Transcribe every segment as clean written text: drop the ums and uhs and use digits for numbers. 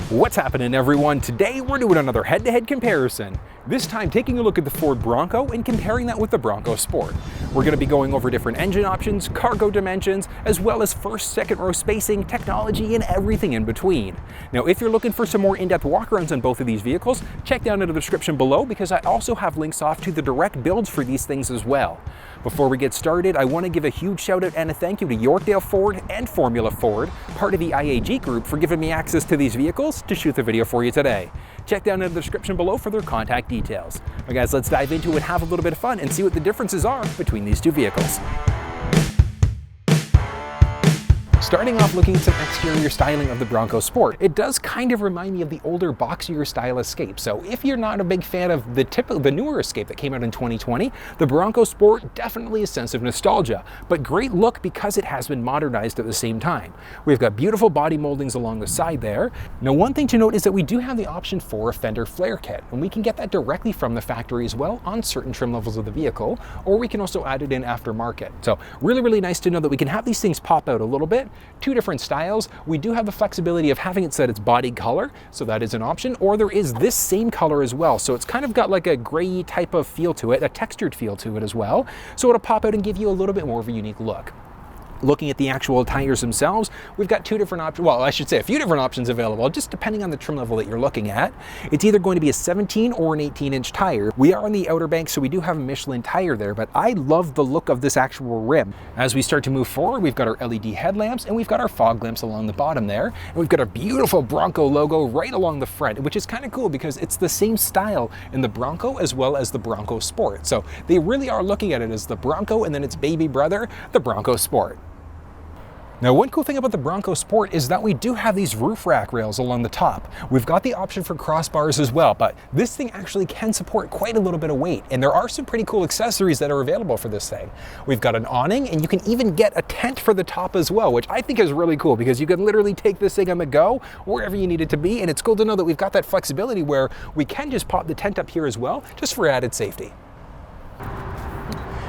What's happening, everyone? Today we're doing another head-to-head comparison. This time taking a look at the Ford Bronco and comparing that with the Bronco Sport. We're going to be going over different engine options, cargo dimensions, as well as first, second row spacing, technology, and everything in between. Now, if you're looking for some more in-depth walkarounds on both of these vehicles, check down in the description below because I also have links off to the direct builds for these things as well. Before we get started, I want to give a huge shout out and a thank you to Yorkdale Ford and Formula Ford, part of the IAG group, for giving me access to these vehicles to shoot the video for you today. Check down in the description below for their contact details. All right, guys, let's dive into it, have a little bit of fun, and see what the differences are between these two vehicles. Starting off looking at some exterior styling of the Bronco Sport, it does kind of remind me of the older, boxier style Escape. So if you're not a big fan of the newer Escape that came out in 2020, the Bronco Sport definitely a sense of nostalgia, but great look because it has been modernized at the same time. We've got beautiful body moldings along the side there. Now, one thing to note is that we do have the option for a fender flare kit, and we can get that directly from the factory as well on certain trim levels of the vehicle, or we can also add it in aftermarket. So really nice to know that we can have these things pop out a little bit. Two different styles. We do have the flexibility of having it set its body color, so that is an option, or there is this same color as well. So it's kind of got like a gray type of feel to it, a textured feel to it as well. So it'll pop out and give you a little bit more of a unique look. Looking at the actual tires themselves, we've got two different options, well, I should say a few different options available, just depending on the trim level that you're looking at. It's either going to be a 17 or an 18-inch tire. We are on the Outer Banks, so we do have a Michelin tire there, but I love the look of this actual rim. As we start to move forward, we've got our LED headlamps, and we've got our fog lamps along the bottom there, and we've got a beautiful Bronco logo right along the front, which is kind of cool because it's the same style in the Bronco as well as the Bronco Sport. So they really are looking at it as the Bronco and then its baby brother, the Bronco Sport. Now, one cool thing about the Bronco Sport is that we do have these roof rack rails along the top. We've got the option for crossbars as well, but this thing actually can support quite a little bit of weight, and there are some pretty cool accessories that are available for this thing. We've got an awning, and you can even get a tent for the top as well, which I think is really cool because you can literally take this thing on the go wherever you need it to be, and it's cool to know that we've got that flexibility where we can just pop the tent up here as well, just for added safety.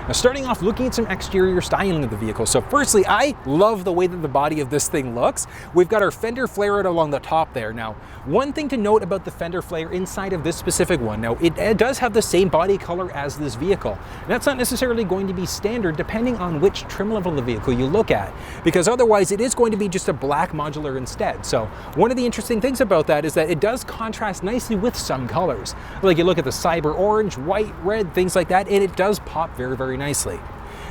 Now, starting off looking at some exterior styling of the vehicle. So firstly, I love the way that the body of this thing looks. We've got our fender flare out along the top there. Now, one thing to note about the fender flare inside of this specific one, now it does have the same body color as this vehicle. And that's not necessarily going to be standard depending on which trim level of the vehicle you look at, because otherwise it is going to be just a black modular instead. So one of the interesting things about that is that it does contrast nicely with some colors. Like you look at the cyber orange, white, red, things like that, and it does pop very nicely.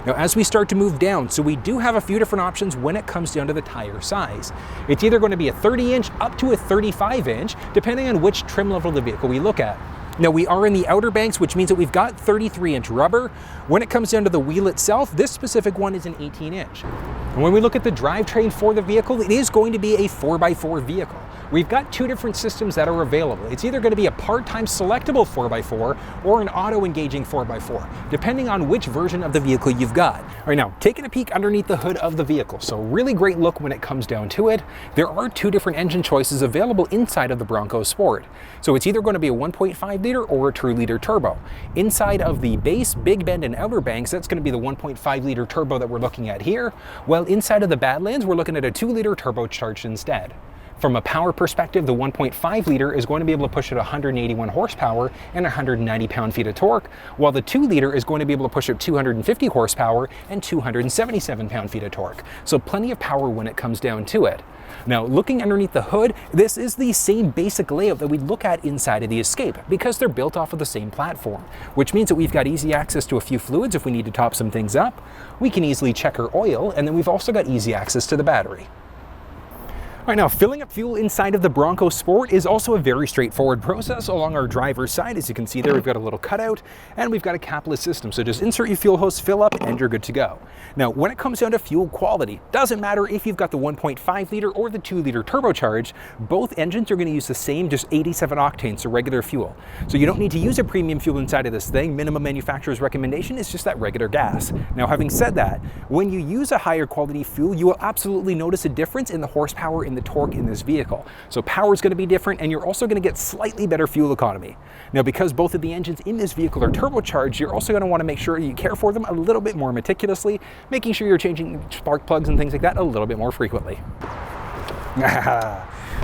Now, as we start to move down, so we do have a few different options when it comes down to the tire size. It's either going to be a 30-inch up to a 35-inch, depending on which trim level of the vehicle we look at. Now, we are in the Outer Banks, which means that we've got 33-inch rubber. When it comes down to the wheel itself, this specific one is an 18-inch. And when we look at the drivetrain for the vehicle, it is going to be a 4x4 vehicle. We've got two different systems that are available. It's either going to be a part-time selectable 4x4 or an auto-engaging 4x4, depending on which version of the vehicle you've got. All right, now, taking a peek underneath the hood of the vehicle. So really great look when it comes down to it. There are two different engine choices available inside of the Bronco Sport. So it's either going to be a 1.5 liter or a 2 liter turbo. Inside of the base, Big Bend, and Outer Banks, that's going to be the 1.5 liter turbo that we're looking at here. While inside of the Badlands, we're looking at a 2 liter turbocharged instead. From a power perspective, the 1.5 liter is going to be able to push at 181 horsepower and 190 pound-feet of torque, while the 2 liter is going to be able to push at 250 horsepower and 277 pound-feet of torque. So plenty of power when it comes down to it. Now, looking underneath the hood, this is the same basic layout that we'd look at inside of the Escape because they're built off of the same platform, which means that we've got easy access to a few fluids if we need to top some things up. We can easily check our oil, and then we've also got easy access to the battery. All right, now, filling up fuel inside of the Bronco Sport is also a very straightforward process. Along our driver's side, as you can see there, we've got a little cutout and we've got a capless system. So just insert your fuel hose, fill up, and you're good to go. Now, when it comes down to fuel quality, doesn't matter if you've got the 1.5 liter or the 2 liter turbocharged, both engines are going to use the same, just 87 octane, so regular fuel. So you don't need to use a premium fuel inside of this thing. Minimum manufacturer's recommendation is just that regular gas. Now, having said that, when you use a higher quality fuel, you will absolutely notice a difference in the horsepower in the torque in this vehicle. So power is going to be different, and you're also going to get slightly better fuel economy. Now, because both of the engines in this vehicle are turbocharged, you're also going to want to make sure you care for them a little bit more meticulously, making sure you're changing spark plugs and things like that a little bit more frequently.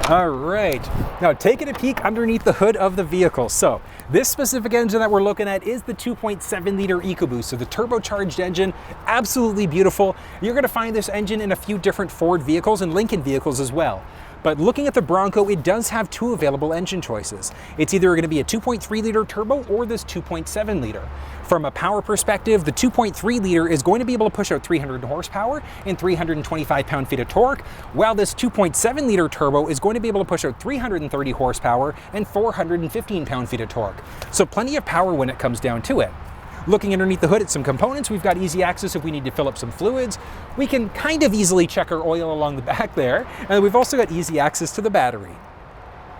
All right, now taking a peek underneath the hood of the vehicle. So this specific engine that we're looking at is the 2.7 liter EcoBoost, so the turbocharged engine, absolutely beautiful. You're gonna find this engine in a few different Ford vehicles and Lincoln vehicles as well. But looking at the Bronco, it does have two available engine choices. It's either going to be a 2.3 liter turbo or this 2.7 liter. From a power perspective, the 2.3 liter is going to be able to push out 300 horsepower and 325 pound-feet of torque, while this 2.7 liter turbo is going to be able to push out 330 horsepower and 415 pound-feet of torque. So plenty of power when it comes down to it. Looking underneath the hood at some components, we've got easy access if we need to fill up some fluids. We can kind of easily check our oil along the back there, and we've also got easy access to the battery.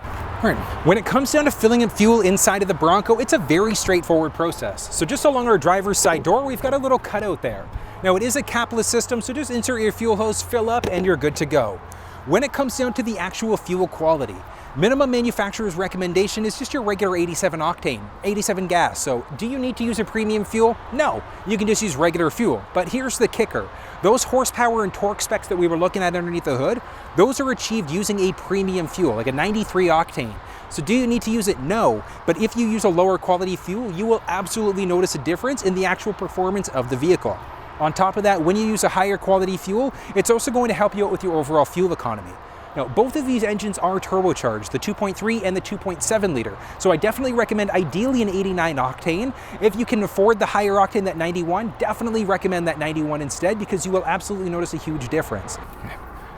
All right. When it comes down to filling up fuel inside of the Bronco, it's a very straightforward process. So just along our driver's side door, we've got a little cutout there. Now it is a capless system, so just insert your fuel hose, fill up, and you're good to go. When it comes down to the actual fuel quality, minimum manufacturer's recommendation is just your regular 87 octane, 87 gas. So do you need to use a premium fuel? No, you can just use regular fuel. But here's the kicker. Those horsepower and torque specs that we were looking at underneath the hood, those are achieved using a premium fuel, like a 93 octane. So do you need to use it? No. But if you use a lower quality fuel, you will absolutely notice a difference in the actual performance of the vehicle. On top of that, when you use a higher quality fuel, it's also going to help you out with your overall fuel economy. Now, both of these engines are turbocharged, the 2.3 and the 2.7 liter. So I definitely recommend ideally an 89 octane. If you can afford the higher octane, that 91, definitely recommend that 91 instead, because you will absolutely notice a huge difference.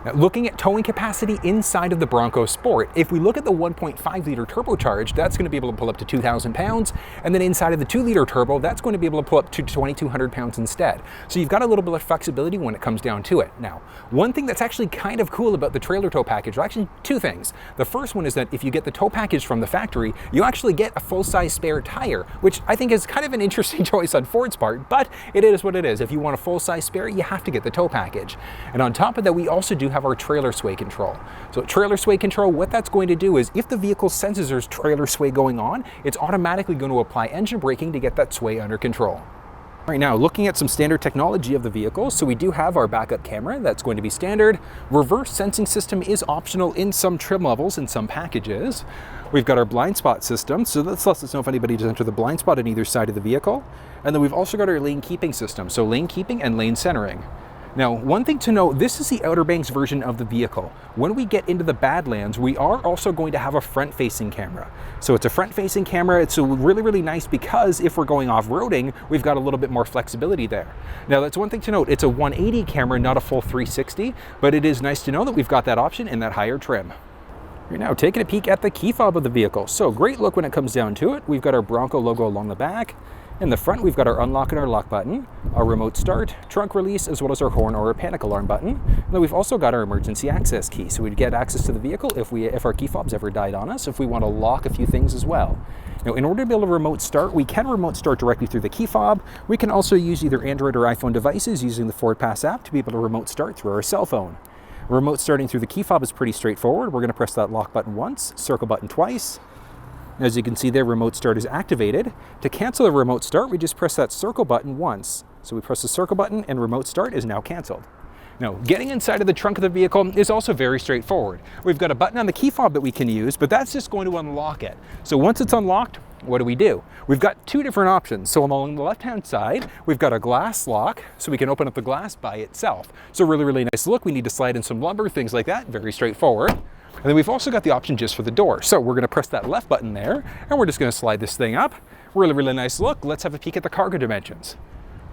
Now, looking at towing capacity inside of the Bronco Sport, if we look at the 1.5 liter turbocharged, that's going to be able to pull up to 2,000 pounds. And then inside of the 2 liter turbo, that's going to be able to pull up to 2,200 pounds instead. So you've got a little bit of flexibility when it comes down to it. Now, one thing that's actually kind of cool about the trailer tow package, well, actually two things. The first one is that if you get the tow package from the factory, you actually get a full-size spare tire, which I think is kind of an interesting choice on Ford's part, but it is what it is. If you want a full-size spare, you have to get the tow package. And on top of that, we also do have our trailer sway control. So trailer sway control, what that's going to do is if the vehicle senses there's trailer sway going on, it's automatically going to apply engine braking to get that sway under control. Right now, looking at some standard technology of the vehicle, so we do have our backup camera, that's going to be standard. Reverse sensing system is optional in some trim levels in some packages. We've got our blind spot system, so this lets us know if anybody does enter the blind spot on either side of the vehicle. And then we've also got our lane keeping system, so lane keeping and lane centering. Now, one thing to note, this is the Outer Banks version of the vehicle. When we get into the Badlands, we are also going to have a front-facing camera. So it's a front-facing camera. It's really, really nice because if we're going off-roading, we've got a little bit more flexibility there. Now, that's one thing to note. It's a 180 camera, not a full 360, but it is nice to know that we've got that option in that higher trim. We're now taking a peek at the key fob of the vehicle. So great look when it comes down to it. We've got our Bronco logo along the back. In the front, we've got our unlock and our lock button, our remote start, trunk release, as well as our horn or our panic alarm button. And then we've also got our emergency access key, so we'd get access to the vehicle if our key fobs ever died on us, if we want to lock a few things as well. Now, in order to be able to remote start, we can remote start directly through the key fob. We can also use either Android or iPhone devices using the Ford Pass app to be able to remote start through our cell phone. Remote starting through the key fob is pretty straightforward. We're going to press that lock button once, circle button twice. As you can see there, remote start is activated. To cancel a remote start, we just press that circle button once. So we press the circle button and remote start is now canceled. Now, getting inside of the trunk of the vehicle is also very straightforward. We've got a button on the key fob that we can use, but that's just going to unlock it. So once it's unlocked, what do? We've got two different options. So along the left-hand side, we've got a glass lock, so we can open up the glass by itself. So really, really nice look. We need to slide in some lumber, things like that, very straightforward. And then we've also got the option just for the door. So we're gonna press that left button there, and we're just gonna slide this thing up. Really, really nice look. Let's have a peek at the cargo dimensions.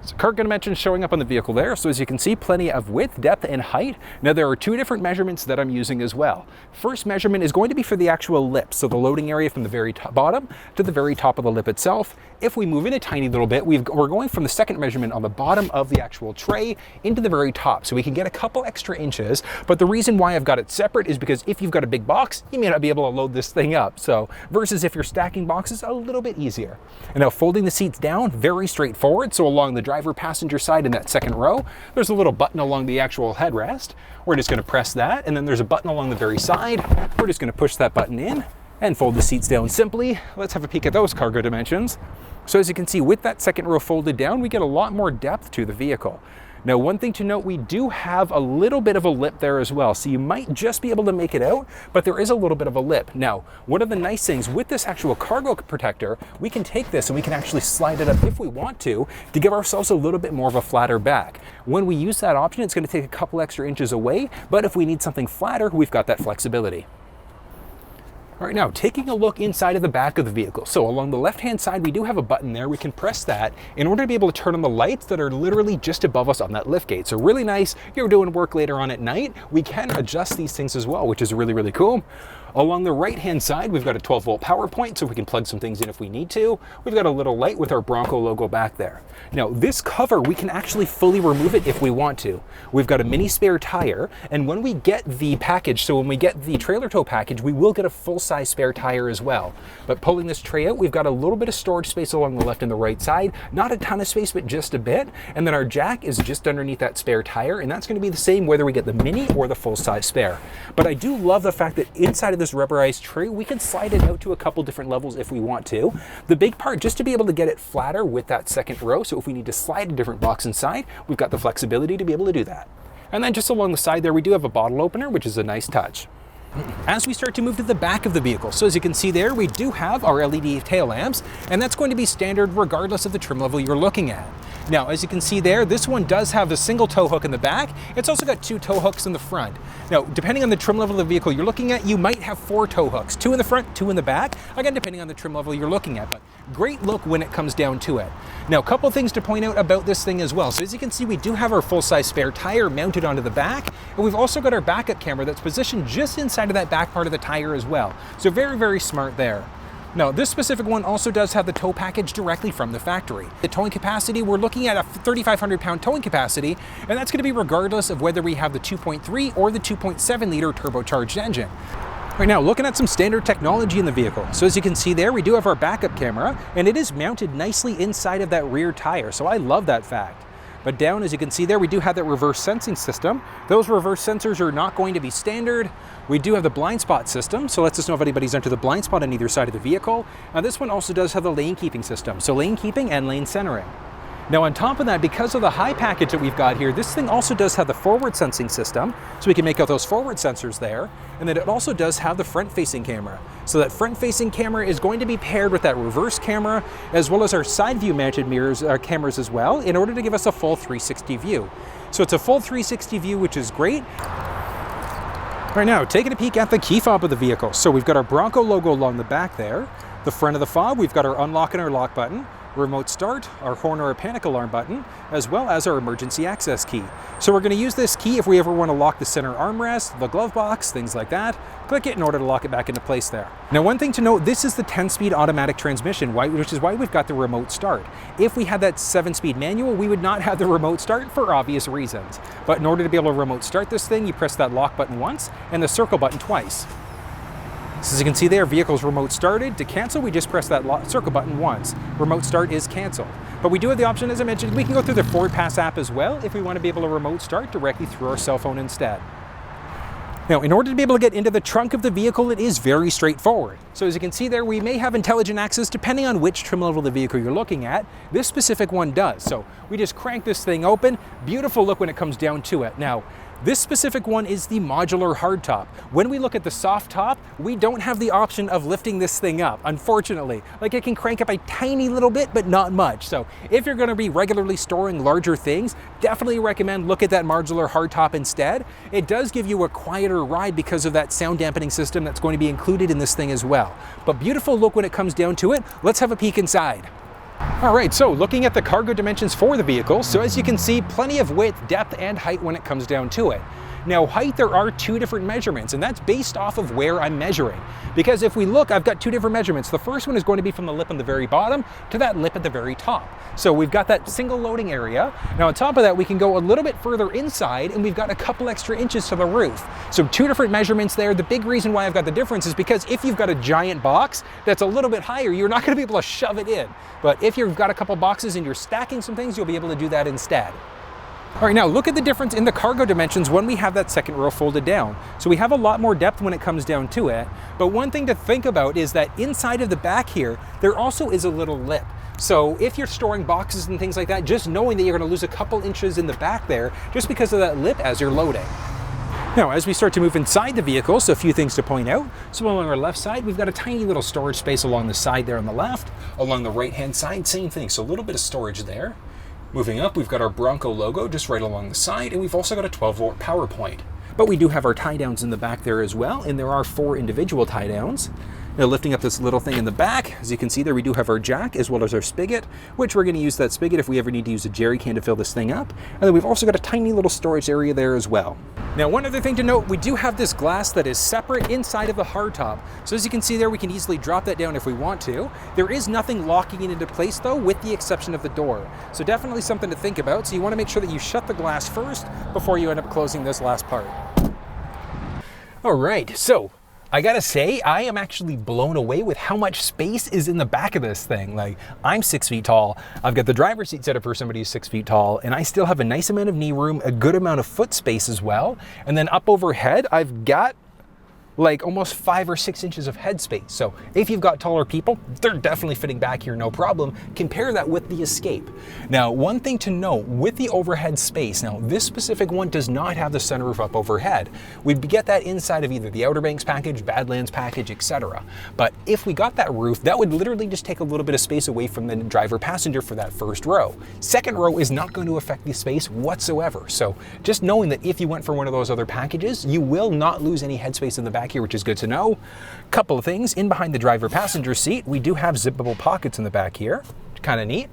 So cargo dimensions showing up on the vehicle there. So as you can see, plenty of width, depth, and height. Now there are two different measurements that I'm using as well. First measurement is going to be for the actual lip. So the loading area from the very bottom to the very top of the lip itself. If we move in a tiny little bit, we're going from the second measurement on the bottom of the actual tray into the very top. So we can get a couple extra inches. But the reason why I've got it separate is because if you've got a big box, you may not be able to load this thing up. So versus if you're stacking boxes, a little bit easier. And now folding the seats down, very straightforward. So along the driver passenger side in that second row, there's a little button along the actual headrest. We're just gonna press that, and then there's a button along the very side. We're just gonna push that button in and fold the seats down simply. Let's have a peek at those cargo dimensions. So as you can see, with that second row folded down, we get a lot more depth to the vehicle. Now, one thing to note, we do have a little bit of a lip there as well, so you might just be able to make it out, but there is a little bit of a lip. Now, one of the nice things with this actual cargo protector, we can take this and we can actually slide it up if we want to give ourselves a little bit more of a flatter back. When we use that option, it's going to take a couple extra inches away, but if we need something flatter, we've got that flexibility. All right, now taking a look inside of the back of the vehicle. So along the left-hand side, we do have a button there. We can press that in order to be able to turn on the lights that are literally just above us on that liftgate. So really nice, you're doing work later on at night, we can adjust these things as well, which is really, really cool. Along the right-hand side, we've got a 12-volt power point, so we can plug some things in if we need to. We've got a little light with our Bronco logo back there. Now, this cover, we can actually fully remove it if we want to. We've got a mini spare tire, and when we get the package, so when we get the trailer tow package, we will get a full-size spare tire as well. But pulling this tray out, we've got a little bit of storage space along the left and the right side. Not a ton of space, but just a bit. And then our jack is just underneath that spare tire, and that's going to be the same whether we get the mini or the full-size spare. But I do love the fact that inside of this rubberized tray, we can slide it out to a couple different levels if we want to. The big part, just to be able to get it flatter with that second row, so if we need to slide a different box inside, we've got the flexibility to be able to do that. And then just along the side there, we do have a bottle opener, which is a nice touch. As we start to move to the back of the vehicle, so as you can see there, we do have our LED tail lamps, and that's going to be standard regardless of the trim level you're looking at. Now, as you can see there, this one does have a single tow hook in the back. It's also got 2 tow hooks in the front. Now, depending on the trim level of the vehicle you're looking at, you might have 4 tow hooks, 2 in the front, 2 in the back, again, depending on the trim level you're looking at, but great look when it comes down to it. Now, a couple things to point out about this thing as well. So as you can see, we do have our full-size spare tire mounted onto the back, and we've also got our backup camera that's positioned just inside of that back part of the tire as well. So very, very smart there. Now, this specific one also does have the tow package directly from the factory. The towing capacity, we're looking at a 3,500 pound towing capacity, and that's going to be regardless of whether we have the 2.3 or the 2.7 liter turbocharged engine. Right now, looking at some standard technology in the vehicle. So as you can see there, we do have our backup camera, and it is mounted nicely inside of that rear tire. So I love that fact. But down, as you can see there, we do have that reverse sensing system. Those reverse sensors are not going to be standard. We do have the blind spot system, so lets us know if anybody's entered the blind spot on either side of the vehicle. Now this one also does have the lane keeping system, so lane keeping and lane centering. Now on top of that, because of the high package that we've got here, this thing also does have the forward sensing system, so we can make out those forward sensors there, and then it also does have the front facing camera. So that front facing camera is going to be paired with that reverse camera, as well as our side view mounted mirrors, cameras as well, in order to give us a full 360 view. So it's a full 360 view, which is great. Right now, taking a peek at the key fob of the vehicle. So we've got our Bronco logo along the back there. The front of the fob, we've got our unlock and our lock button, remote start, our horn or a panic alarm button, as well as our emergency access key. So we're going to use this key if we ever want to lock the center armrest, the glove box, things like that. Click it in order to lock it back into place there. Now, one thing to note, this is the 10-speed automatic transmission, which is why we've got the remote start. If we had that 7-speed manual, we would not have the remote start for obvious reasons. But in order to be able to remote start this thing, you press that lock button once and the circle button twice. So as you can see there, vehicle's remote started. To cancel, we just press that circle button once. Remote start is canceled. But we do have the option, as I mentioned, we can go through the Forward Pass app as well if we want to be able to remote start directly through our cell phone instead. Now, in order to be able to get into the trunk of the vehicle, it is very straightforward. So as you can see there, we may have intelligent access depending on which trim level of the vehicle you're looking at. This specific one does. So we just crank this thing open. Beautiful look when it comes down to it. Now, this specific one is the modular hardtop. When we look at the soft top, we don't have the option of lifting this thing up, unfortunately. Like, it can crank up a tiny little bit, but not much. So if you're gonna be regularly storing larger things, definitely recommend look at that modular hardtop instead. It does give you a quieter ride because of that sound dampening system that's going to be included in this thing as well. But beautiful look when it comes down to it. Let's have a peek inside. All right, so looking at the cargo dimensions for the vehicle, so as you can see, plenty of width, depth, and height when it comes down to it. Now, height, there are 2 different measurements, and that's based off of where I'm measuring. Because if we look, I've got 2 different measurements. The first one is going to be from the lip on the very bottom to that lip at the very top. So we've got that single loading area. Now on top of that, we can go a little bit further inside, and we've got a couple extra inches to the roof. So 2 different measurements there. The big reason why I've got the difference is because if you've got a giant box that's a little bit higher, you're not gonna be able to shove it in. But if you've got a couple boxes and you're stacking some things, you'll be able to do that instead. All right, now look at the difference in the cargo dimensions when we have that second row folded down. So we have a lot more depth when it comes down to it, but one thing to think about is that inside of the back here, there also is a little lip. So if you're storing boxes and things like that, just knowing that you're going to lose a couple inches in the back there just because of that lip as you're loading. Now, as we start to move inside the vehicle, so a few things to point out. So along our left side, we've got a tiny little storage space along the side there on the left. Along the right-hand side, same thing. So a little bit of storage there. Moving up, we've got our Bronco logo just right along the side, and we've also got a 12-volt power point. But we do have our tie downs in the back there as well, and there are 4 individual tie downs. Now, lifting up this little thing in the back, as you can see there, we do have our jack as well as our spigot, which we're going to use that spigot if we ever need to use a jerry can to fill this thing up. And then we've also got a tiny little storage area there as well. Now, one other thing to note, we do have this glass that is separate inside of the hardtop. So as you can see there, we can easily drop that down if we want to. There is nothing locking it into place though, with the exception of the door. So definitely something to think about. So you want to make sure that you shut the glass first before you end up closing this last part. All right, so I gotta say, I am actually blown away with how much space is in the back of this thing. Like, I'm 6 feet tall, I've got the driver's seat set up for somebody who's 6 feet tall, and I still have a nice amount of knee room, a good amount of foot space as well. And then up overhead, I've got like almost 5 or 6 inches of head space. So if you've got taller people, they're definitely fitting back here, no problem. Compare that with the Escape. Now, one thing to note with the overhead space, now this specific one does not have the sunroof up overhead. We'd get that inside of either the Outer Banks package, Badlands package, etc. But if we got that roof, that would literally just take a little bit of space away from the driver passenger for that first row. Second row is not going to affect the space whatsoever. So just knowing that if you went for one of those other packages, you will not lose any headspace in the back here, which is good to know. Couple of things, in behind the driver passenger seat, we do have zippable pockets in the back here. Kind of neat.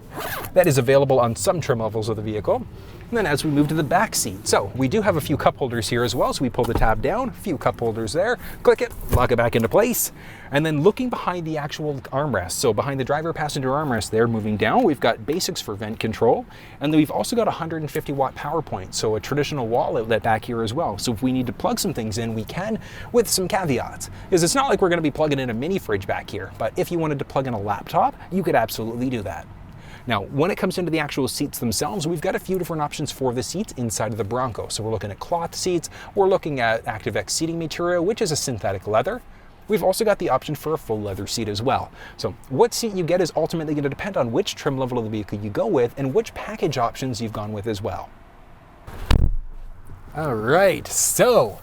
That is available on some trim levels of the vehicle. And then as we move to the back seat, so we do have a few cup holders here as well. So we pull the tab down, a few cup holders there, click it, lock it back into place. And then looking behind the actual armrest, so behind the driver passenger armrest there, moving down, we've got basics for vent control. And then we've also got a 150 watt power point, so a traditional wall outlet back here as well. So if we need to plug some things in, we can, with some caveats. Because it's not like we're gonna be plugging in a mini fridge back here, but if you wanted to plug in a laptop, you could absolutely do that. Now, when it comes into the actual seats themselves, we've got a few different options for the seats inside of the Bronco. So we're looking at cloth seats, we're looking at ActiveX seating material, which is a synthetic leather. We've also got the option for a full leather seat as well. So what seat you get is ultimately going to depend on which trim level of the vehicle you go with and which package options you've gone with as well. All right, so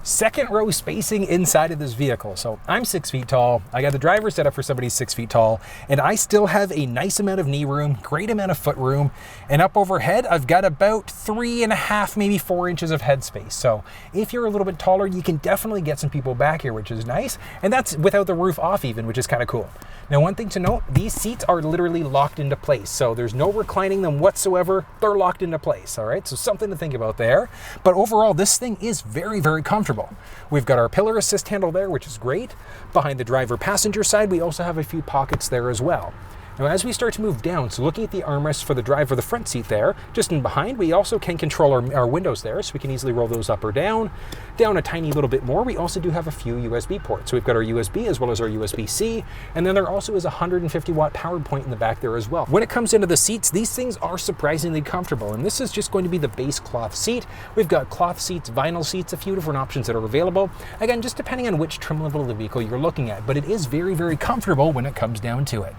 second row spacing inside of this vehicle. So I'm 6 feet tall. I got the driver set up for somebody 6 feet tall, and I still have a nice amount of knee room, great amount of foot room, and up overhead, I've got about 3.5, maybe 4 inches of head space. So if you're a little bit taller, you can definitely get some people back here, which is nice. And that's without the roof off even, which is kind of cool. Now, one thing to note, these seats are literally locked into place. So there's no reclining them whatsoever. They're locked into place, all right? So something to think about there. But overall, this thing is very, very comfortable. We've got our pillar assist handle there, which is great. Behind the driver passenger side, we also have a few pockets there as well. Now, as we start to move down, so looking at the armrest for the driver, the front seat there, just in behind, we also can control our windows there, so we can easily roll those up or down a tiny little bit more. We also do have a few USB ports. So we've got our USB as well as our USB-C, and then there also is a 150 watt power point in the back there as well. When it comes into the seats, these things are surprisingly comfortable, and this is just going to be the base cloth seat. We've got cloth seats, vinyl seats, a few different options that are available. Again, just depending on which trim level of the vehicle you're looking at, but it is very, very comfortable when it comes down to it.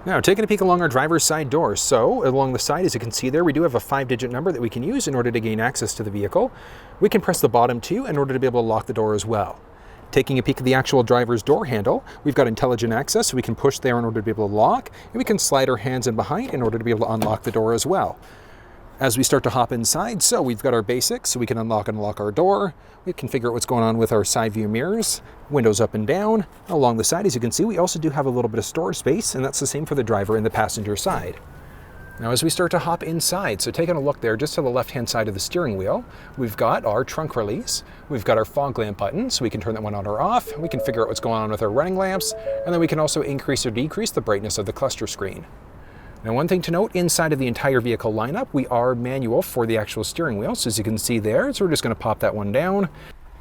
Now, taking a peek along our driver's side door. So along the side, as you can see there, we do have a 5-digit number that we can use in order to gain access to the vehicle. We can press the bottom 2 in order to be able to lock the door as well. Taking a peek at the actual driver's door handle, we've got intelligent access, so we can push there in order to be able to lock, and we can slide our hands in behind in order to be able to unlock the door as well. As we start to hop inside, so we've got our basics, so we can unlock and lock our door. We can figure out what's going on with our side view mirrors, windows up and down. Along the side, as you can see, we also do have a little bit of storage space, and that's the same for the driver and the passenger side. Now, as we start to hop inside, so taking a look there, just to the left-hand side of the steering wheel, we've got our trunk release. We've got our fog lamp button, so we can turn that one on or off. We can figure out what's going on with our running lamps, and then we can also increase or decrease the brightness of the cluster screen. Now, one thing to note, inside of the entire vehicle lineup, we are manual for the actual steering wheel. So as you can see there, so we're just going to pop that one down.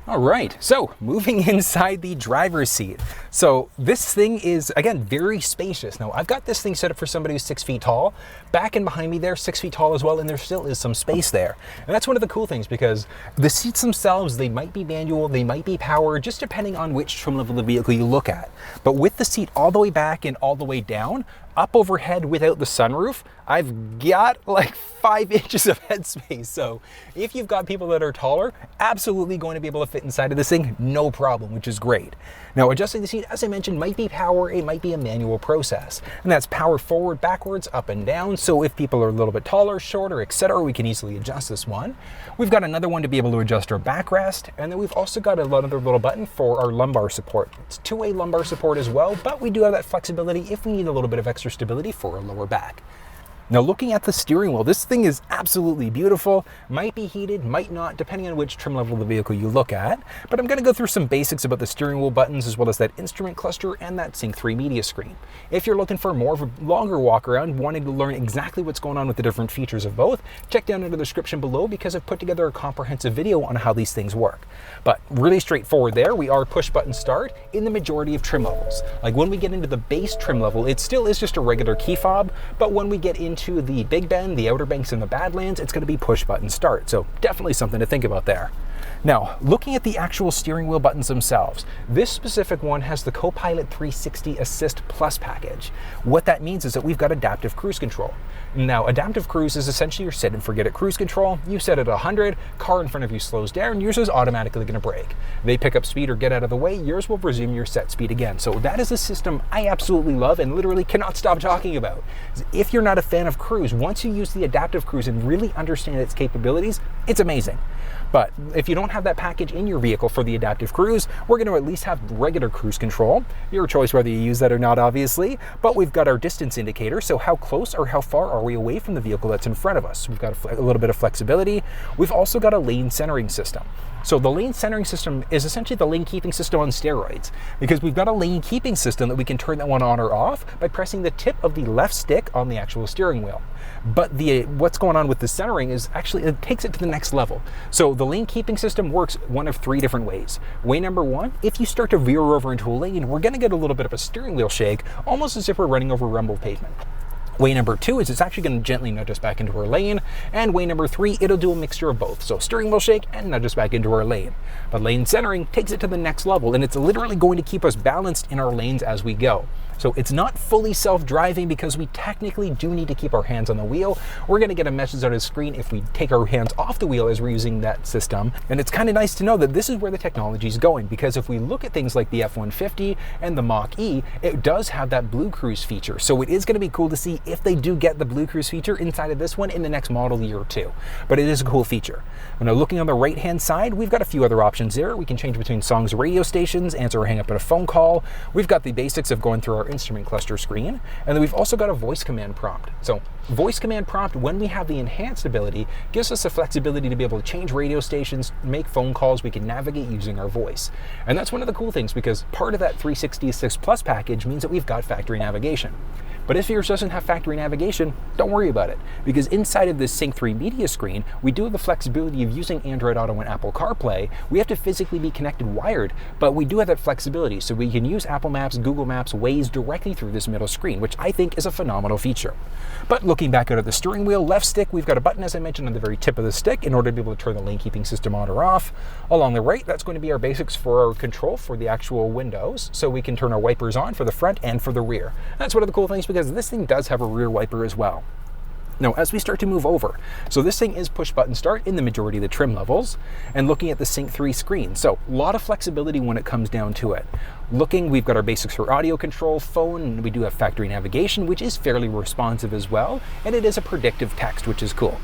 All right, so moving inside the driver's seat. So this thing is, again, very spacious. Now I've got this thing set up for somebody who's 6 feet tall. Back and behind me, they're 6 feet tall as well, and there still is some space there. And that's one of the cool things, because the seats themselves, they might be manual, they might be powered, just depending on which trim level of the vehicle you look at. But with the seat all the way back and all the way down, up overhead without the sunroof, I've got like 5 inches of headspace. So if you've got people that are taller, absolutely going to be able to fit inside of this thing, no problem, which is great. Now adjusting the seat, as I mentioned, might be power, it might be a manual process. And that's power forward, backwards, up and down. So if people are a little bit taller, shorter, etc., we can easily adjust this one. We've got another one to be able to adjust our backrest. And then we've also got another little button for our lumbar support. It's two-way lumbar support as well, but we do have that flexibility if we need a little bit of extra stability for a lower back. Now looking at the steering wheel, this thing is absolutely beautiful. Might be heated, might not, depending on which trim level of the vehicle you look at. But I'm going to go through some basics about the steering wheel buttons, as well as that instrument cluster and that Sync 3 media screen. If you're looking for more of a longer walk around, wanting to learn exactly what's going on with the different features of both, check down in the description below, because I've put together a comprehensive video on how these things work. But really straightforward there, we are push button start in the majority of trim levels. Like when we get into the base trim level, it still is just a regular key fob, but when we get into the Big Bend, the Outer Banks, and the Badlands, it's going to be push button start. So definitely something to think about there. Now, looking at the actual steering wheel buttons themselves, this specific one has the Copilot 360 Assist Plus package. What that means is that we've got adaptive cruise control. Now, adaptive cruise is essentially your set and forget it cruise control. You set it at 100, car in front of you slows down, yours is automatically going to brake. They pick up speed or get out of the way, yours will resume your set speed again. So that is a system I absolutely love and literally cannot stop talking about. If you're not a fan of cruise, once you use the adaptive cruise and really understand its capabilities, it's amazing. But if you don't have that package in your vehicle for the adaptive cruise, we're going to at least have regular cruise control. Your choice whether you use that or not, obviously. But we've got our distance indicator, so how close or how far are we away from the vehicle that's in front of us. We've got a little bit of flexibility. We've also got a lane centering system. So the lane centering system is essentially the lane keeping system on steroids, because we've got a lane keeping system that we can turn that one on or off by pressing the tip of the left stick on the actual steering wheel. But what's going on with the centering is actually, it takes it to the next level. So the lane keeping system works one of 3 different ways. Way number 1, if you start to veer over into a lane, we're going to get a little bit of a steering wheel shake, almost as if we're running over rumble pavement. Way number 2 is it's actually going to gently nudge us back into our lane. And way number 3, it'll do a mixture of both. So steering wheel shake and nudge us back into our lane. But lane centering takes it to the next level, and it's literally going to keep us balanced in our lanes as we go. So it's not fully self-driving, because we technically do need to keep our hands on the wheel. We're going to get a message on the screen if we take our hands off the wheel as we're using that system. And it's kind of nice to know that this is where the technology is going, because if we look at things like the F-150 and the Mach-E, it does have that Blue Cruise feature. So it is going to be cool to see if they do get the Blue Cruise feature inside of this one in the next model year or 2. But it is a cool feature. Now looking on the right-hand side, we've got a few other options there. We can change between songs, radio stations, answer or hang up on a phone call. We've got the basics of going through our instrument cluster screen, and then we've also got a voice command prompt. So voice command prompt, when we have the enhanced ability, gives us the flexibility to be able to change radio stations, make phone calls, we can navigate using our voice. And that's one of the cool things, because part of that 360 Assist Plus package means that we've got factory navigation. But if yours doesn't have factory navigation, don't worry about it, because inside of this Sync 3 media screen, we do have the flexibility of using Android Auto and Apple CarPlay. We have to physically be connected wired, but we do have that flexibility, so we can use Apple Maps, Google Maps, Waze directly through this middle screen, which I think is a phenomenal feature. But looking back out at the steering wheel, left stick, we've got a button, as I mentioned, on the very tip of the stick in order to be able to turn the lane keeping system on or off. Along the right, that's going to be our basics for our control for the actual windows, so we can turn our wipers on for the front and for the rear. That's one of the cool things, because this thing does have a rear wiper as well. Now, as we start to move over, so this thing is push button start in the majority of the trim levels, and looking at the Sync 3 screen. So a lot of flexibility when it comes down to it. We've got our basics for audio control, phone, and we do have factory navigation, which is fairly responsive as well, and it is a predictive text, which is cool.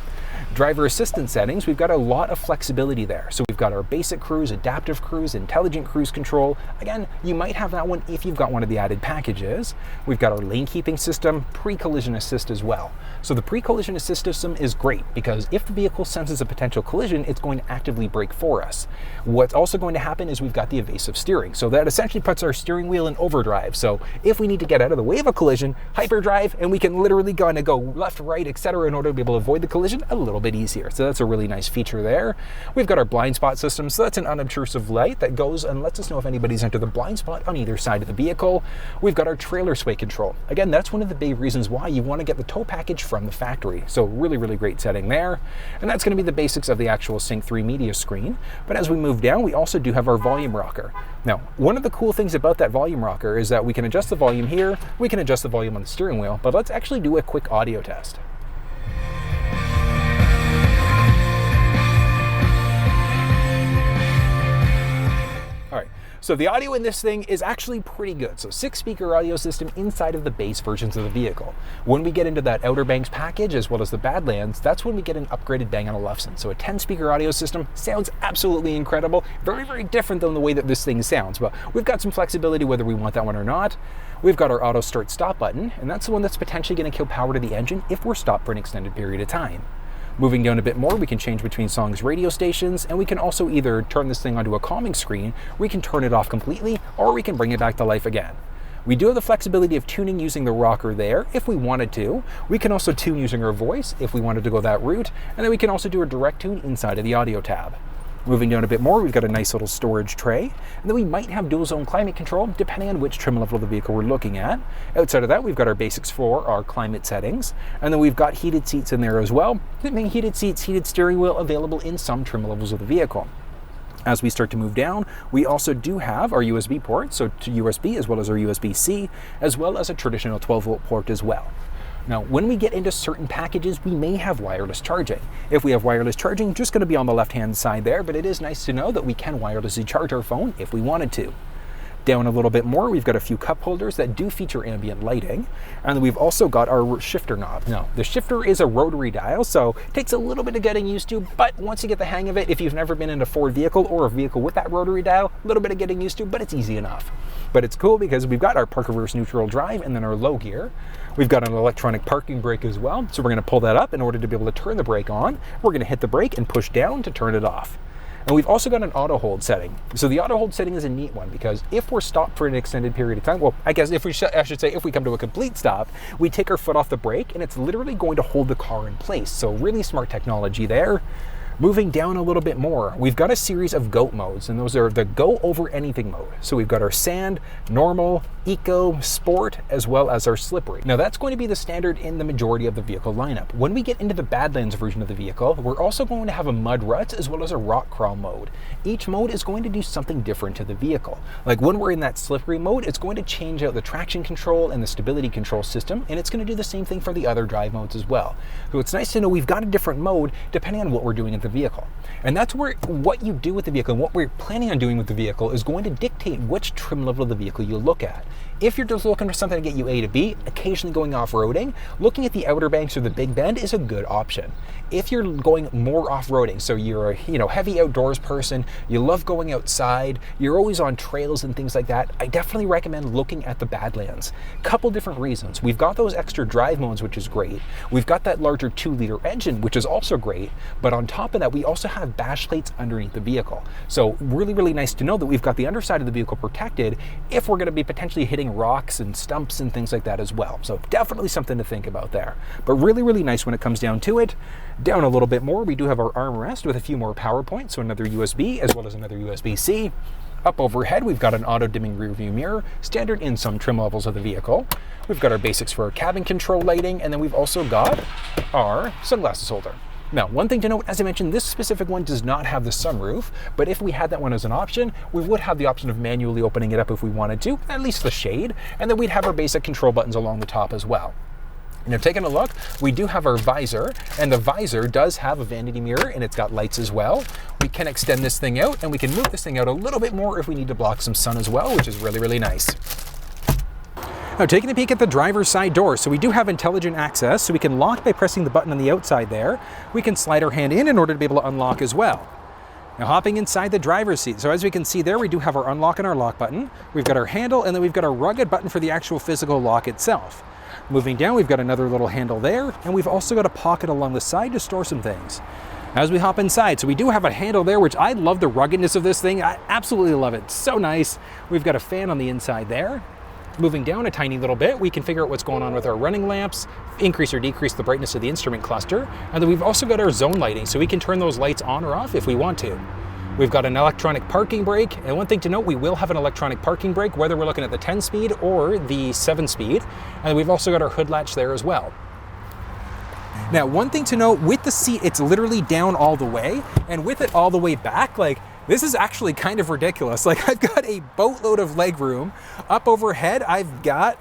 Driver assistance settings, we've got a lot of flexibility there. So we've got our basic cruise, adaptive cruise, intelligent cruise control. Again, you might have that one if you've got one of the added packages. We've got our lane keeping system, pre-collision assist as well. So the pre-collision assist system is great, because if the vehicle senses a potential collision, it's going to actively brake for us. What's also going to happen is we've got the evasive steering. So that essentially puts our steering wheel in overdrive. So if we need to get out of the way of a collision, hyperdrive, and we can literally go left, right, etc. in order to be able to avoid the collision a little bit easier. So that's a really nice feature there. We've got our blind spot system, so that's an unobtrusive light that goes and lets us know if anybody's entered the blind spot on either side of the vehicle. We've got our trailer sway control. Again, that's one of the big reasons why you want to get the tow package from the factory. So really, really great setting there. And that's going to be the basics of the actual Sync 3 media screen. But as we move down, we also do have our volume rocker. Now, one of the cool things about that volume rocker is that we can adjust the volume here, we can adjust the volume on the steering wheel, but let's actually do a quick audio test. All right, so the audio in this thing is actually pretty good. So 6-speaker audio system inside of the base versions of the vehicle. When we get into that Outer Banks package as well as the Badlands, that's when we get an upgraded Bang & Olufsen. So a 10-speaker audio system sounds absolutely incredible. Very, very different than the way that this thing sounds, but we've got some flexibility whether we want that one or not. We've got our auto start stop button, and that's the one that's potentially going to kill power to the engine if we're stopped for an extended period of time. Moving down a bit more, we can change between songs radio stations, and we can also either turn this thing onto a calming screen, we can turn it off completely, or we can bring it back to life again. We do have the flexibility of tuning using the rocker there if we wanted to. We can also tune using our voice if we wanted to go that route, and then we can also do a direct tune inside of the audio tab. Moving down a bit more, we've got a nice little storage tray, and then we might have dual zone climate control depending on which trim level of the vehicle we're looking at. Outside of that, we've got our basics for our climate settings, and then we've got heated seats in there as well. Heated seats, heated steering wheel available in some trim levels of the vehicle. As we start to move down, we also do have our USB port, so to USB as well as our USB-C, as well as a traditional 12-volt port as well. Now, when we get into certain packages, we may have wireless charging. If we have wireless charging, just going to be on the left-hand side there, but it is nice to know that we can wirelessly charge our phone if we wanted to. Down a little bit more, we've got a few cup holders that do feature ambient lighting, and we've also got our shifter knob. Now, the shifter is a rotary dial, so it takes a little bit of getting used to, but once you get the hang of it, if you've never been in a Ford vehicle or a vehicle with that rotary dial, a little bit of getting used to, but it's easy enough. But it's cool because we've got our park reverse neutral drive and then our low gear. We've got an electronic parking brake as well, so we're going to pull that up in order to be able to turn the brake on. We're going to hit the brake and push down to turn it off. And we've also got an auto hold setting. So the auto hold setting is a neat one because if we're stopped for an extended period of time, well, I guess if we come to a complete stop, we take our foot off the brake and it's literally going to hold the car in place. So really smart technology there. Moving down a little bit more, we've got a series of GOAT modes, and those are the go over anything mode. So we've got our sand, normal, eco, sport, as well as our slippery. Now that's going to be the standard in the majority of the vehicle lineup. When we get into the Badlands version of the vehicle, we're also going to have a mud ruts as well as a rock crawl mode. Each mode is going to do something different to the vehicle. Like when we're in that slippery mode, it's going to change out the traction control and the stability control system, and it's going to do the same thing for the other drive modes as well. So it's nice to know we've got a different mode depending on what we're doing in the vehicle. And that's where what you do with the vehicle and what we're planning on doing with the vehicle is going to dictate which trim level of the vehicle you look at. If you're just looking for something to get you A to B, occasionally going off-roading, looking at the Outer Banks or the Big Bend is a good option. If you're going more off-roading, so you're a heavy outdoors person, you love going outside, you're always on trails and things like that, I definitely recommend looking at the Badlands. Couple different reasons. We've got those extra drive modes, which is great. We've got that larger 2-liter engine, which is also great. But on top of that, we also have bash plates underneath the vehicle. So really, really nice to know that we've got the underside of the vehicle protected if we're going to be potentially hitting rocks and stumps and things like that as well. So definitely something to think about there. But really, really nice when it comes down to it. Down a little bit more, we do have our armrest with a few more power points, so another USB as well as another USB-C. Up overhead, we've got an auto-dimming rear view mirror, standard in some trim levels of the vehicle. We've got our basics for our cabin control lighting, and then we've also got our sunglasses holder. Now, one thing to note, as I mentioned, this specific one does not have the sunroof, but if we had that one as an option, we would have the option of manually opening it up if we wanted to, at least the shade, and then we'd have our basic control buttons along the top as well. Now, taking a look, we do have our visor, and the visor does have a vanity mirror, and it's got lights as well. We can extend this thing out, and we can move this thing out a little bit more if we need to block some sun as well, which is really, really nice. Now, taking a peek at the driver's side door, so we do have intelligent access, so we can lock by pressing the button on the outside there. We can slide our hand in order to be able to unlock as well. Now, hopping inside the driver's seat, so as we can see there, we do have our unlock and our lock button. We've got our handle, and then we've got our rugged button for the actual physical lock itself. Moving down, we've got another little handle there, and we've also got a pocket along the side to store some things. As we hop inside, so we do have a handle there, which I love the ruggedness of this thing. I absolutely love it. It's so nice. We've got a fan on the inside there. Moving down a tiny little bit, we can figure out what's going on with our running lamps, increase or decrease the brightness of the instrument cluster, and then we've also got our zone lighting, so we can turn those lights on or off if we want to. We've got an electronic parking brake, and one thing to note, we will have an electronic parking brake, whether we're looking at the 10-speed or the 7-speed, and we've also got our hood latch there as well. Now, one thing to note, with the seat, it's literally down all the way, and with it all the way back, like, this is actually kind of ridiculous. Like, I've got a boatload of leg room. Up overhead, I've got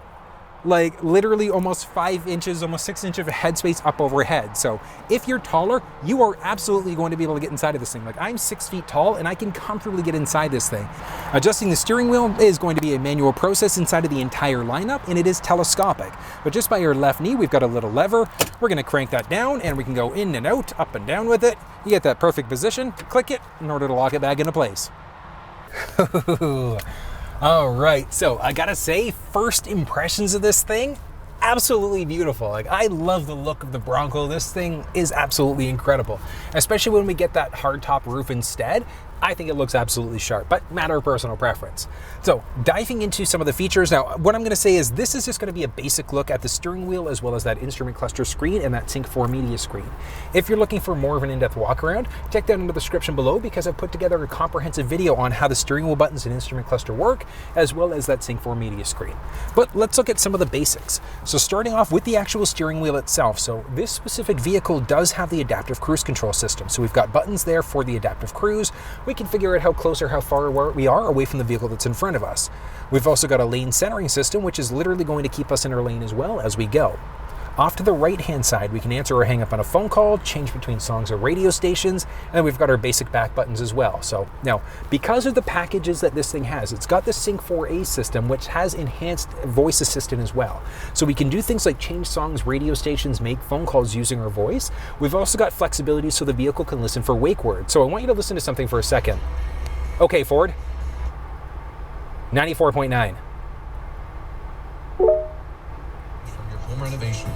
like literally almost 5 inches, almost 6 inches of headspace up overhead. So if you're taller, you are absolutely going to be able to get inside of this thing. Like, I'm 6 feet tall and I can comfortably get inside this thing. Adjusting the steering wheel is going to be a manual process inside of the entire lineup, and it is telescopic. But just by your left knee, we've got a little lever. We're gonna crank that down and we can go in and out, up and down with it. You get that perfect position, click it in order to lock it back into place. All right, so I gotta say, first impressions of this thing, absolutely beautiful. Like, I love the look of the Bronco. This thing is absolutely incredible, especially when we get that hardtop roof instead. I think it looks absolutely sharp, but matter of personal preference. So diving into some of the features. Now, what I'm gonna say is this is just gonna be a basic look at the steering wheel as well as that instrument cluster screen and that Sync 4 media screen. If you're looking for more of an in-depth walk around, check that in the description below, because I've put together a comprehensive video on how the steering wheel buttons and instrument cluster work, as well as that Sync 4 media screen. But let's look at some of the basics. So starting off with the actual steering wheel itself. So this specific vehicle does have the adaptive cruise control system. So we've got buttons there for the adaptive cruise. We can figure out how close or how far we are away from the vehicle that's in front of us. We've also got a lane centering system, which is literally going to keep us in our lane as well as we go. Off to the right-hand side, we can answer or hang up on a phone call, change between songs or radio stations, and then we've got our basic back buttons as well. So now, because of the packages that this thing has, it's got the Sync 4A system, which has enhanced voice assistant as well. So we can do things like change songs, radio stations, make phone calls using our voice. We've also got flexibility so the vehicle can listen for wake words. So I want you to listen to something for a second. Okay, Ford. 94.9.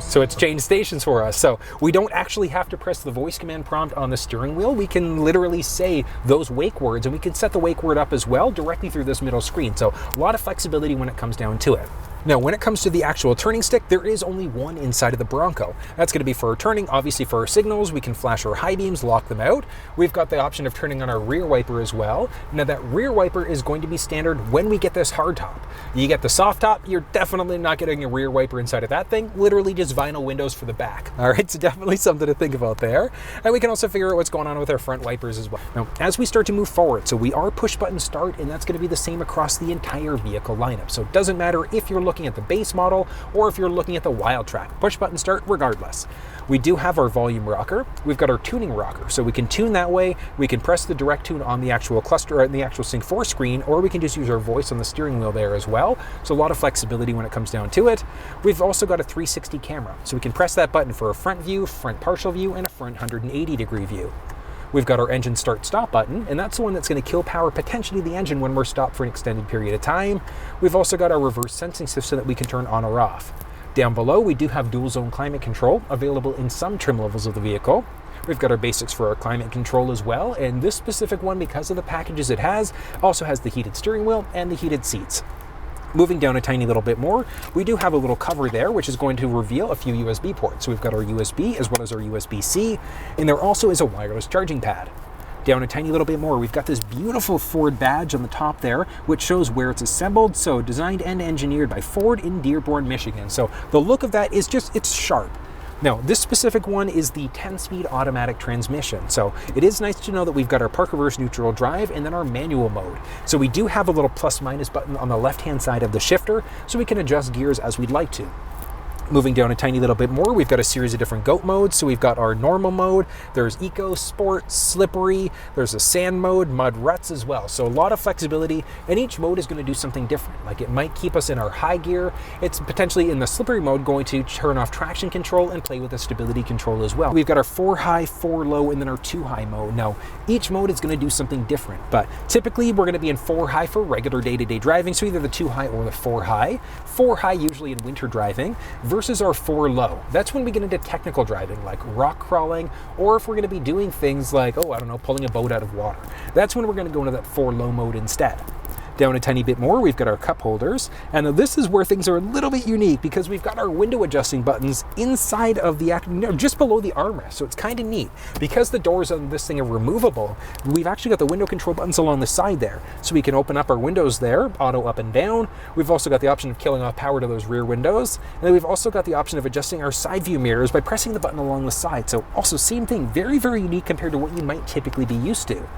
So it's changed stations for us. So we don't actually have to press the voice command prompt on the steering wheel. We can literally say those wake words, and we can set the wake word up as well directly through this middle screen. So a lot of flexibility when it comes down to it. Now, when it comes to the actual turning stick, there is only one inside of the Bronco. That's going to be for our turning. Obviously, for our signals, we can flash our high beams, lock them out. We've got the option of turning on our rear wiper as well. Now, that rear wiper is going to be standard when we get this hard top. You get the soft top, you're definitely not getting a rear wiper inside of that thing. Literally just vinyl windows for the back. All right, so definitely something to think about there. And we can also figure out what's going on with our front wipers as well. Now, as we start to move forward, so we are push button start, and that's going to be the same across the entire vehicle lineup. So it doesn't matter if you're looking at the base model or if you're looking at the Wild Track, push button start regardless. We do have our volume rocker. We've got our tuning rocker, so we can tune that way. We can press the direct tune on the actual cluster or the actual Sync 4 screen, or we can just use our voice on the steering wheel there as well. So a lot of flexibility when it comes down to it. We've also got a 360 camera, so we can press that button for a front view, front partial view, and a front 180 degree view. We've got our engine start stop button, and that's the one that's going to kill power potentially the engine when we're stopped for an extended period of time. We've also got our reverse sensing system that we can turn on or off. Down below, we do have dual zone climate control available in some trim levels of the vehicle. We've got our basics for our climate control as well, and this specific one, because of the packages it has, also has the heated steering wheel and the heated seats. Moving down a tiny little bit more, we do have a little cover there, which is going to reveal a few USB ports. So we've got our USB as well as our USB-C, and there also is a wireless charging pad. Down a tiny little bit more, we've got this beautiful Ford badge on the top there, which shows where it's assembled. So designed and engineered by Ford in Dearborn, Michigan. So the look of that is just, it's sharp. Now, this specific one is the 10-speed automatic transmission. So it is nice to know that we've got our park reverse neutral drive and then our manual mode. So we do have a little plus minus button on the left-hand side of the shifter, so we can adjust gears as we'd like to. Moving down a tiny little bit more, we've got a series of different GOAT modes. So we've got our normal mode, there's Eco, Sport, Slippery, there's a sand mode, mud ruts as well. So a lot of flexibility, and each mode is going to do something different. Like, it might keep us in our high gear. It's potentially in the slippery mode going to turn off traction control and play with the stability control as well. We've got our 4 high, 4 low, and then our 2 high mode. Now, each mode is going to do something different, but typically we're going to be in 4 high for regular day-to-day driving. So either the 2 high or the 4 high. 4 high usually in winter driving, versus our 4 low. That's when we get into technical driving, like rock crawling, or if we're going to be doing things like, oh, I don't know, pulling a boat out of water. That's when we're going to go into that 4 low mode instead. Down a tiny bit more, we've got our cup holders. And this is where things are a little bit unique because we've got our window adjusting buttons inside of the, just below the armrest. So it's kind of neat. Because the doors on this thing are removable, we've actually got the window control buttons along the side there. So we can open up our windows there, auto up and down. We've also got the option of killing off power to those rear windows. And then we've also got the option of adjusting our side view mirrors by pressing the button along the side. So also same thing, very, very unique compared to what you might typically be used to.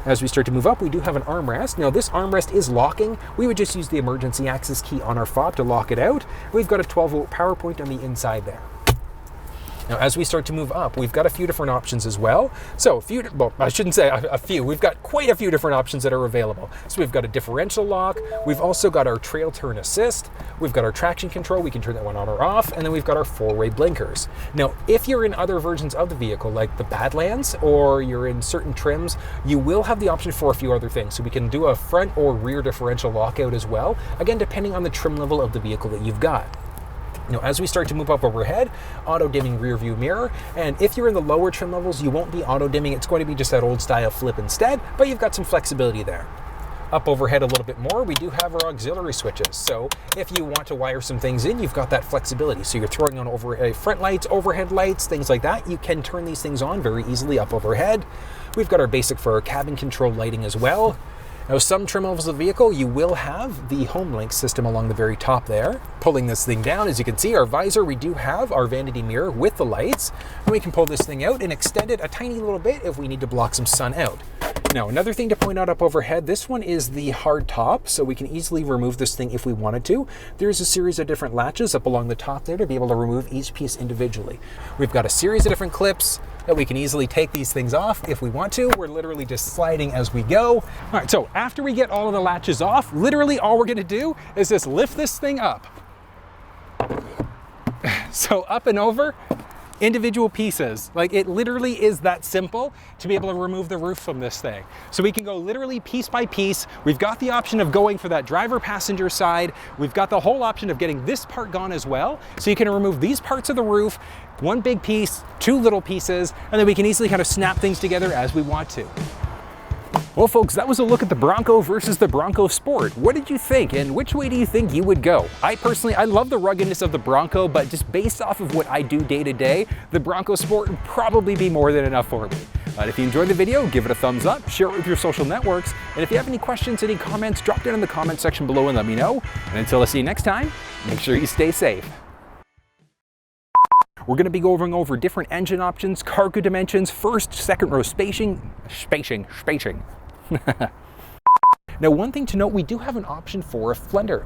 As we start to move up, we do have an armrest. Now this armrest is locking. We would just use the emergency access key on our fob to lock it out. We've got a 12-volt power point on the inside there. Now, as we start to move up, we've got a few different options as well. So well, I shouldn't say a few, we've got quite a few different options that are available. So we've got a differential lock, we've also got our trail turn assist, we've got our traction control, we can turn that one on or off, and then we've got our 4-way blinkers. Now, if you're in other versions of the vehicle, like the Badlands, or you're in certain trims, you will have the option for a few other things. So we can do a front or rear differential lockout as well, again, depending on the trim level of the vehicle that you've got. Now, as we start to move up overhead, auto dimming rear view mirror, and if you're in the lower trim levels, you won't be auto dimming. It's going to be just that old style flip instead, but you've got some flexibility there. Up overhead a little bit more, we do have our auxiliary switches. So if you want to wire some things in, you've got that flexibility. So you're throwing on front lights, overhead lights, things like that. You can turn these things on very easily up overhead. We've got our basic for our cabin control lighting as well. Now, some trim levels of the vehicle, you will have the home link system along the very top there. Pulling this thing down, as you can see, our visor, we do have our vanity mirror with the lights. And we can pull this thing out and extend it a tiny little bit if we need to block some sun out. Now, another thing to point out up overhead, this one is the hard top, so we can easily remove this thing if we wanted to. There's a series of different latches up along the top there to be able to remove each piece individually. We've got a series of different clips that we can easily take these things off if we want to. We're literally just sliding as we go. All right, so after we get all of the latches off, literally all we're gonna do is just lift this thing up. So up and over, individual pieces. Like, it literally is that simple to be able to remove the roof from this thing. So we can go literally piece by piece. We've got the option of going for that driver passenger side. We've got the whole option of getting this part gone as well. So you can remove these parts of the roof, one big piece, two little pieces, and then we can easily kind of snap things together as we want to. Well, folks, that was a look at the Bronco versus the Bronco Sport. What did you think, and which way do you think you would go? I love the ruggedness of the Bronco, but just based off of what I do day to day, the Bronco Sport would probably be more than enough for me. But if you enjoyed the video, give it a thumbs up, share it with your social networks, and if you have any questions, any comments, drop down in the comment section below and let me know. And until I see you next time, make sure you stay safe. We're going to be going over different engine options, cargo dimensions, first, second row spacing. Now, one thing to note, we do have an option for a fender.